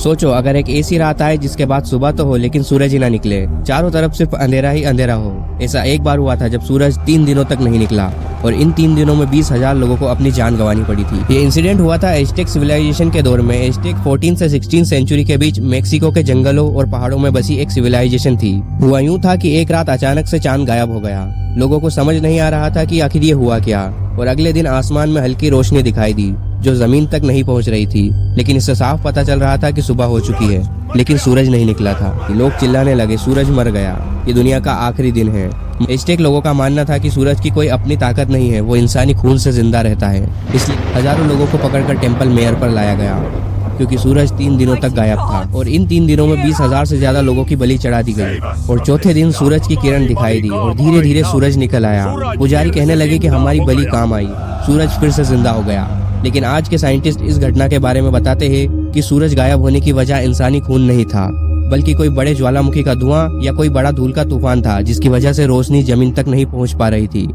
सोचो अगर एक ऐसी रात आए जिसके बाद सुबह तो हो लेकिन सूरज ही ना निकले, चारों तरफ सिर्फ अंधेरा ही अंधेरा हो। ऐसा एक बार हुआ था जब सूरज 3 दिनों तक नहीं निकला और इन 3 दिनों में 20,000 लोगों को अपनी जान गंवानी पड़ी थी। ये इंसिडेंट हुआ था एज़टेक सिविलाइजेशन के दौर में। एज़टेक 14 से 16 सेंचुरी के बीच मेक्सिको के जंगलों और पहाड़ों में बसी एक सिविलाइजेशन थी। हुआ यूं था कि एक रात अचानक से चांद गायब हो गया। लोगों को समझ नहीं आ रहा था कि आखिर ये हुआ क्या, और अगले दिन आसमान में हल्की रोशनी दिखाई दी जो जमीन तक नहीं पहुंच रही थी, लेकिन इससे साफ पता चल रहा था कि सुबह हो चुकी है, लेकिन सूरज नहीं निकला था। लोग चिल्लाने लगे, सूरज मर गया, ये दुनिया का आखिरी दिन है। एज़टेक लोगों का मानना था कि सूरज की कोई अपनी ताकत नहीं है, वो इंसानी खून से जिंदा रहता है। इसलिए हजारों लोगों को पकड़कर टेम्पल मेयर पर लाया गया, क्योंकि सूरज 3 दिनों तक गायब था और इन 3 दिनों में 20,000 से ज्यादा लोगों की बलि चढ़ा दी गई। और चौथे दिन सूरज की किरण दिखाई दी और धीरे धीरे सूरज निकल आया। पुजारी कहने लगे कि हमारी बलि काम आई, सूरज फिर से जिंदा हो गया। लेकिन आज के साइंटिस्ट इस घटना के बारे में बताते हैं कि सूरज गायब होने की वजह इंसानी खून नहीं था, बल्कि कोई बड़े ज्वालामुखी का धुआं या कोई बड़ा धूल का तूफान था, जिसकी वजह से रोशनी जमीन तक नहीं पहुंच पा रही थी।